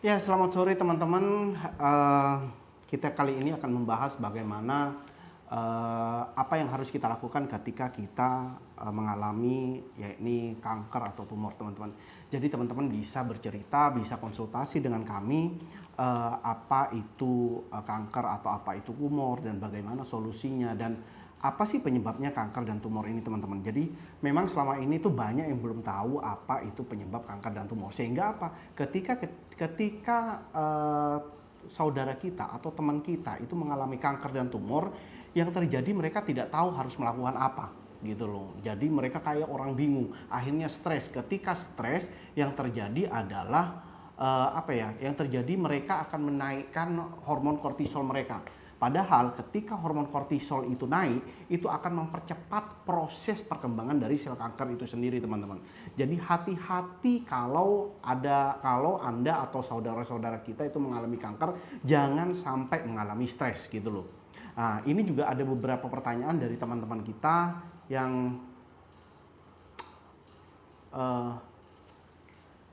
Ya, selamat sore teman-teman. Kita kali ini akan membahas bagaimana apa yang harus kita lakukan ketika kita mengalami yakni kanker atau tumor, teman-teman. Jadi teman-teman bisa bercerita, bisa konsultasi dengan kami apa itu kanker atau apa itu tumor dan bagaimana solusinya dan apa sih penyebabnya kanker dan tumor ini, teman-teman. Jadi memang selama ini tuh banyak yang belum tahu apa itu penyebab kanker dan tumor. Sehingga apa? Ketika saudara kita atau teman kita itu mengalami kanker dan tumor, yang terjadi mereka tidak tahu harus melakukan apa gitu loh. Jadi mereka kayak orang bingung, akhirnya stres. Ketika stres, yang terjadi adalah Yang terjadi mereka akan menaikkan hormon kortisol mereka. Padahal ketika hormon kortisol itu naik, itu akan mempercepat proses perkembangan dari sel kanker itu sendiri, teman-teman. Jadi hati-hati kalau Anda atau saudara-saudara kita itu mengalami kanker, jangan sampai mengalami stres gitu loh. Nah, ini juga ada beberapa pertanyaan dari teman-teman kita yang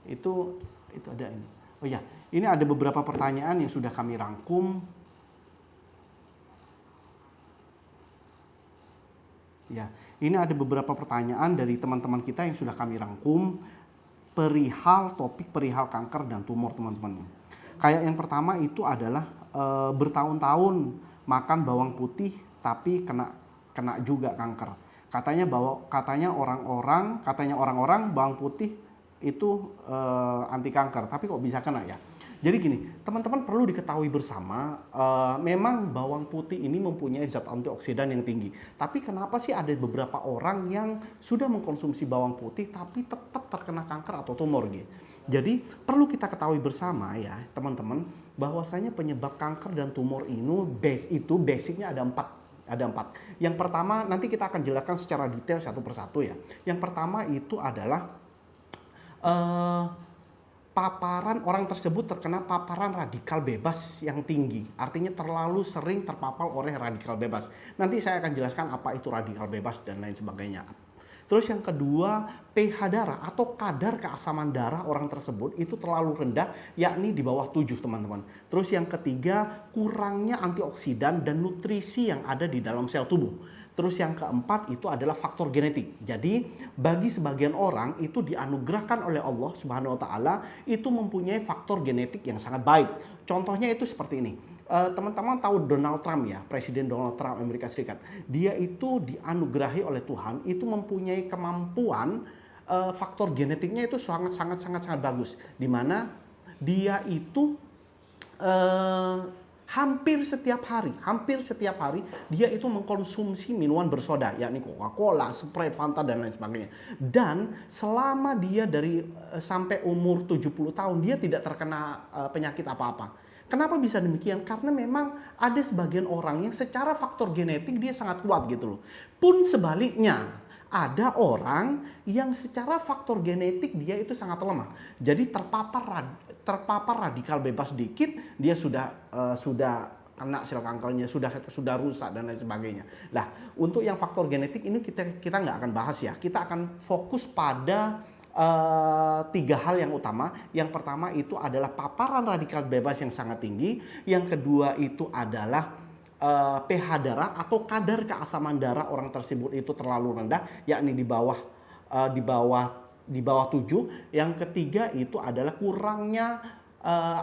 itu ada ini. Oh ya, ini ada beberapa pertanyaan yang sudah kami rangkum. Ya, ini ada beberapa pertanyaan dari teman-teman kita yang sudah kami rangkum topik perihal kanker dan tumor, teman-teman. Kayak yang pertama itu adalah bertahun-tahun makan bawang putih tapi kena juga kanker. Katanya orang-orang bawang putih itu anti kanker, tapi kok bisa kena ya? Jadi gini, teman-teman perlu diketahui bersama, memang bawang putih ini mempunyai zat antioksidan yang tinggi. Tapi kenapa sih ada beberapa orang yang sudah mengkonsumsi bawang putih tapi tetap terkena kanker atau tumor gitu? Jadi perlu kita ketahui bersama ya teman-teman, bahwasanya penyebab kanker dan tumor ini basicnya ada empat. Yang pertama, nanti kita akan jelaskan secara detail satu persatu ya. Yang pertama itu adalah orang tersebut terkena paparan radikal bebas yang tinggi. Artinya terlalu sering terpapar oleh radikal bebas. Nanti saya akan jelaskan apa itu radikal bebas dan lain sebagainya. Terus yang kedua, pH darah atau kadar keasaman darah orang tersebut itu terlalu rendah, yakni di bawah 7, teman-teman. Terus yang ketiga, kurangnya antioksidan dan nutrisi yang ada di dalam sel tubuh. Terus yang keempat itu adalah faktor genetik. Jadi bagi sebagian orang itu dianugerahkan oleh Allah Subhanahu wa taala itu mempunyai faktor genetik yang sangat baik. Contohnya itu seperti ini. Teman-teman tahu Donald Trump ya, Presiden Donald Trump Amerika Serikat. Dia itu dianugerahi oleh Tuhan itu mempunyai kemampuan faktor genetiknya itu sangat bagus. Di mana dia itu hampir setiap hari dia itu mengkonsumsi minuman bersoda, yakni Coca-Cola, Sprite, Fanta dan lain sebagainya. Dan selama dia sampai umur 70 tahun dia tidak terkena penyakit apa-apa. Kenapa bisa demikian? Karena memang ada sebagian orang yang secara faktor genetik dia sangat kuat gitu loh. Pun sebaliknya, ada orang yang secara faktor genetik dia itu sangat lemah. Jadi terpapar radikal bebas dikit dia sudah kena sel kankernya, sudah rusak dan lain sebagainya. Nah, untuk yang faktor genetik ini kita nggak akan bahas ya. Kita akan fokus pada 3 hal yang utama. Yang pertama itu adalah paparan radikal bebas yang sangat tinggi. Yang kedua itu adalah pH darah atau kadar keasaman darah orang tersebut itu terlalu rendah, yakni di bawah 7. Yang ketiga itu adalah kurangnya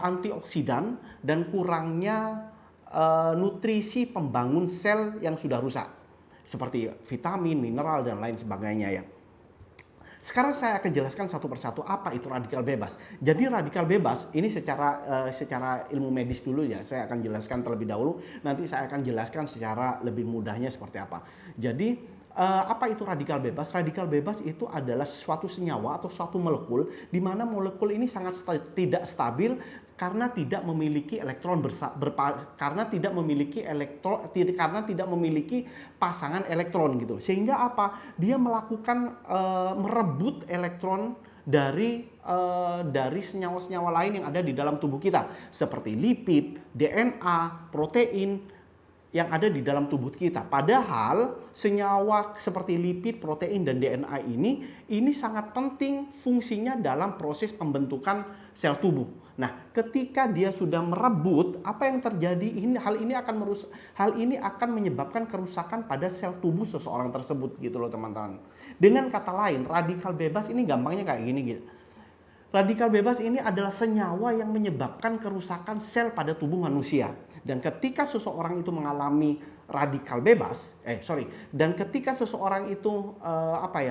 antioksidan dan kurangnya nutrisi pembangun sel yang sudah rusak seperti vitamin, mineral dan lain sebagainya ya. Sekarang saya akan jelaskan satu persatu apa itu radikal bebas. Jadi radikal bebas ini secara ilmu medis dulu ya. Saya akan jelaskan terlebih dahulu. Nanti saya akan jelaskan secara lebih mudahnya seperti apa. Jadi apa itu radikal bebas? Radikal bebas itu adalah suatu senyawa atau suatu molekul di mana molekul ini sangat tidak stabil karena tidak memiliki karena tidak memiliki pasangan elektron gitu. Sehingga apa? Dia melakukan merebut elektron dari senyawa-senyawa lain yang ada di dalam tubuh kita seperti lipid, DNA, protein yang ada di dalam tubuh kita. Padahal senyawa seperti lipid, protein, dan DNA ini sangat penting fungsinya dalam proses pembentukan sel tubuh. Nah, ketika dia sudah merebut, apa yang terjadi? Hal ini akan menyebabkan kerusakan pada sel tubuh seseorang tersebut gitu loh teman-teman. Dengan kata lain, radikal bebas ini gampangnya kayak gini gitu. Radikal bebas ini adalah senyawa yang menyebabkan kerusakan sel pada tubuh manusia. Dan ketika seseorang itu mengalami radikal bebas, dan ketika seseorang itu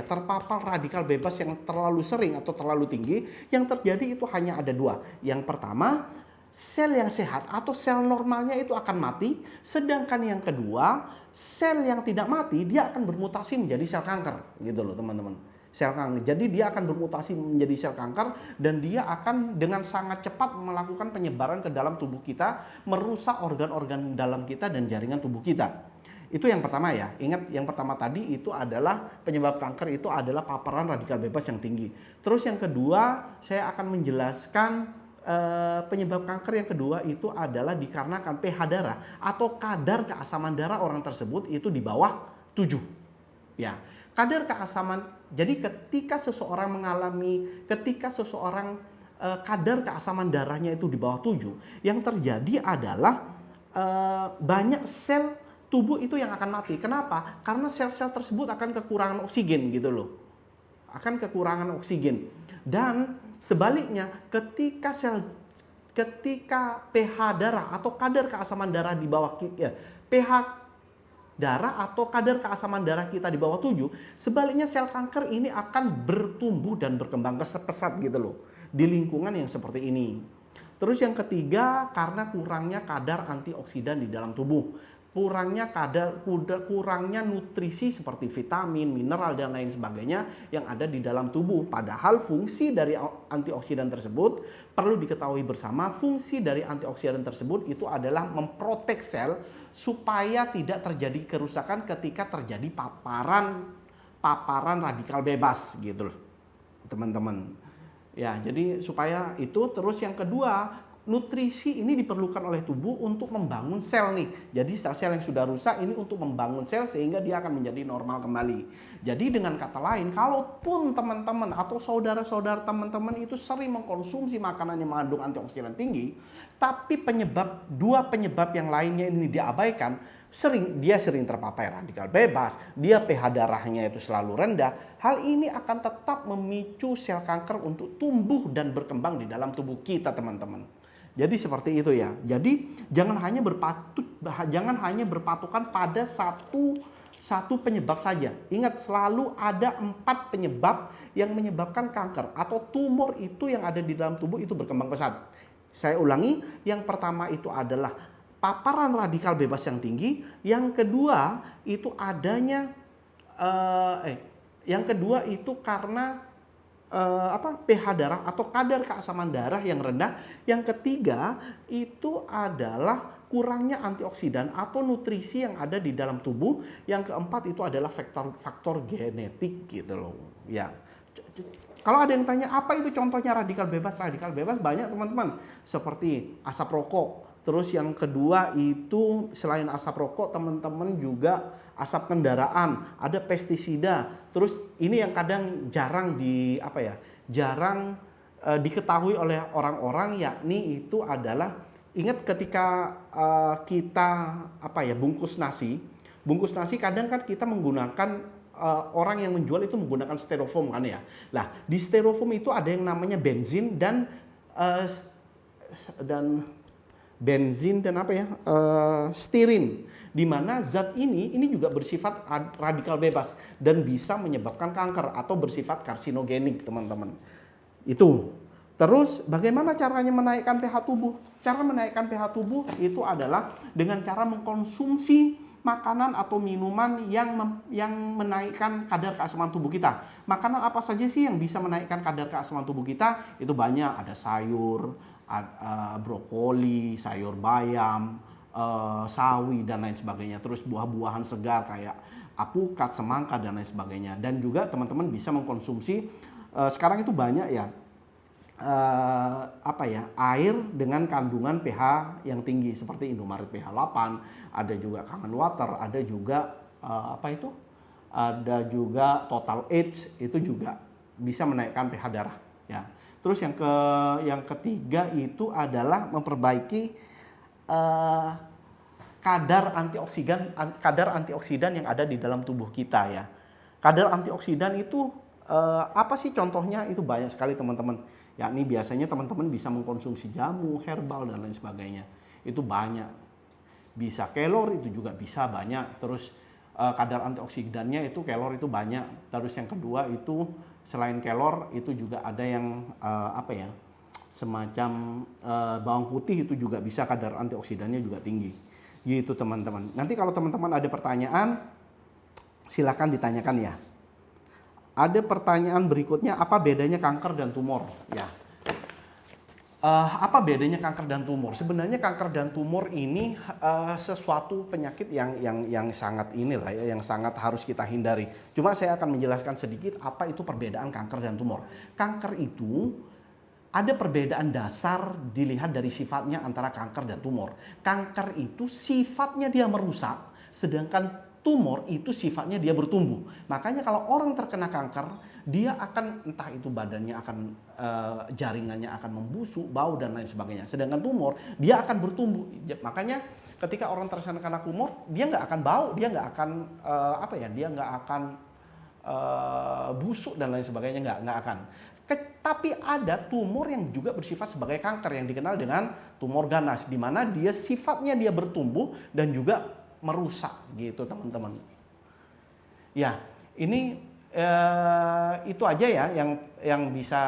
terpapar radikal bebas yang terlalu sering atau terlalu tinggi, yang terjadi itu hanya ada dua. Yang pertama, sel yang sehat atau sel normalnya itu akan mati, sedangkan yang kedua, sel yang tidak mati dia akan bermutasi menjadi sel kanker, gitu loh teman-teman. Sel kanker. Jadi dia akan bermutasi menjadi sel kanker dan dia akan dengan sangat cepat melakukan penyebaran ke dalam tubuh kita, merusak organ-organ dalam kita dan jaringan tubuh kita. Itu yang pertama ya. Ingat yang pertama tadi itu adalah penyebab kanker itu adalah paparan radikal bebas yang tinggi. Terus yang kedua saya akan menjelaskan penyebab kanker yang kedua itu adalah dikarenakan pH darah atau kadar keasaman darah orang tersebut itu di bawah 7. Ya. Kadar keasaman, jadi ketika seseorang kadar keasaman darahnya itu di bawah 7, yang terjadi adalah banyak sel tubuh itu yang akan mati. Kenapa? Karena sel-sel tersebut akan kekurangan oksigen gitu loh. Akan kekurangan oksigen. Dan sebaliknya ketika pH darah atau kadar keasaman darah di bawah pH darah atau kadar keasaman darah kita di bawah 7, sebaliknya sel kanker ini akan bertumbuh dan berkembang pesat gitu loh di lingkungan yang seperti ini. Terus yang ketiga, karena kurangnya kadar antioksidan di dalam tubuh. Kurangnya nutrisi seperti vitamin, mineral dan lain sebagainya yang ada di dalam tubuh. Padahal fungsi dari antioksidan tersebut perlu diketahui bersama, fungsi dari antioksidan tersebut itu adalah memprotek sel supaya tidak terjadi kerusakan ketika terjadi paparan radikal bebas gitu loh teman-teman. Ya, jadi supaya itu. Terus yang kedua, nutrisi ini diperlukan oleh tubuh untuk membangun sel nih. Jadi sel-sel yang sudah rusak ini untuk membangun sel sehingga dia akan menjadi normal kembali. Jadi dengan kata lain, kalaupun teman-teman atau saudara-saudara teman-teman itu sering mengkonsumsi makanan yang mengandung antioksidan tinggi, tapi dua penyebab yang lainnya ini diabaikan, dia sering terpapar radikal bebas, dia pH darahnya itu selalu rendah, hal ini akan tetap memicu sel kanker untuk tumbuh dan berkembang di dalam tubuh kita teman-teman. Jadi seperti itu ya. Jadi jangan hanya berpatukan pada satu penyebab saja. Ingat, selalu ada 4 penyebab yang menyebabkan kanker atau tumor itu yang ada di dalam tubuh itu berkembang pesat. Saya ulangi, yang pertama itu adalah paparan radikal bebas yang tinggi. Yang kedua itu karena pH darah atau kadar keasaman darah yang rendah. Yang ketiga itu adalah kurangnya antioksidan atau nutrisi yang ada di dalam tubuh. Yang keempat itu adalah faktor genetik gitu loh. Ya. Kalau ada yang tanya apa itu contohnya radikal bebas? Radikal bebas banyak teman-teman. Seperti asap rokok. Terus yang kedua itu selain asap rokok teman-teman juga asap kendaraan, ada pestisida. Terus ini yang kadang jarang diketahui oleh orang-orang, yakni itu adalah, ingat ketika kita bungkus nasi kadang kan kita menggunakan orang yang menjual itu menggunakan styrofoam kan ya. Nah, di styrofoam itu ada yang namanya benzin dan stirin, di mana zat ini juga bersifat radikal bebas dan bisa menyebabkan kanker atau bersifat karsinogenik teman-teman. Itu. Terus bagaimana caranya menaikkan pH tubuh? Cara menaikkan pH tubuh itu adalah dengan cara mengkonsumsi makanan atau minuman yang menaikkan kadar keasaman tubuh kita. Makanan apa saja sih yang bisa menaikkan kadar keasaman tubuh kita? Itu banyak, ada sayur, brokoli, sayur bayam, sawi dan lain sebagainya. Terus buah-buahan segar kayak apukat, semangka dan lain sebagainya. Dan juga teman-teman bisa mengkonsumsi sekarang itu banyak ya apa ya, air dengan kandungan pH yang tinggi seperti Indomaret pH 8, ada juga Kangen Water, ada juga apa itu? Ada juga Total Age, itu juga bisa menaikkan pH darah ya. Terus yang ketiga itu adalah memperbaiki eh, kadar antioksidan yang ada di dalam tubuh kita ya. Kadar antioksidan itu apa sih contohnya? Itu banyak sekali teman-teman. Yakni biasanya teman-teman bisa mengkonsumsi jamu, herbal dan lain sebagainya. Itu banyak. Bisa kelor itu juga bisa banyak. Terus kadar antioksidannya itu kelor itu banyak. Terus yang kedua itu selain kelor itu juga ada yang apa ya? Semacam bawang putih itu juga bisa kadar antioksidannya juga tinggi. Gitu teman-teman. Nanti kalau teman-teman ada pertanyaan silakan ditanyakan ya. Ada pertanyaan berikutnya, apa bedanya kanker dan tumor? Ya, apa bedanya kanker dan tumor? Sebenarnya kanker dan tumor ini sesuatu penyakit yang sangat inilah ya, yang sangat harus kita hindari. Cuma saya akan menjelaskan sedikit apa itu perbedaan kanker dan tumor. Kanker itu ada perbedaan dasar dilihat dari sifatnya antara kanker dan tumor. Kanker itu sifatnya dia merusak, sedangkan tumor itu sifatnya dia bertumbuh. Makanya kalau orang terkena kanker, dia akan entah itu badannya akan jaringannya akan membusuk, bau dan lain sebagainya. Sedangkan tumor dia akan bertumbuh. Makanya ketika orang terkena tumor, dia nggak akan bau, dia nggak akan apa ya, dia nggak akan busuk dan lain sebagainya, nggak akan. Tapi ada tumor yang juga bersifat sebagai kanker yang dikenal dengan tumor ganas, di mana dia sifatnya dia bertumbuh dan juga merusak gitu teman-teman. Ya, ini itu aja ya yang bisa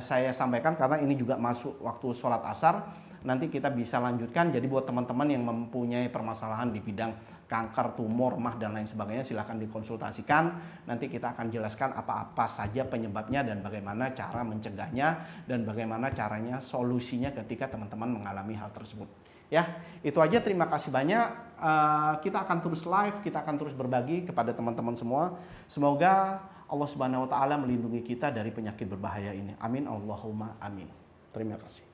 saya sampaikan karena ini juga masuk waktu sholat asar. Nanti kita bisa lanjutkan. Jadi buat teman-teman yang mempunyai permasalahan di bidang kanker, tumor, mah dan lain sebagainya silahkan dikonsultasikan. Nanti kita akan jelaskan apa-apa saja penyebabnya dan bagaimana cara mencegahnya dan bagaimana caranya solusinya ketika teman-teman mengalami hal tersebut. Ya, itu aja. Terima kasih banyak. Kita akan terus live, kita akan terus berbagi kepada teman-teman semua. Semoga Allah Subhanahu wa taala melindungi kita dari penyakit berbahaya ini. Amin Allahumma amin. Terima kasih.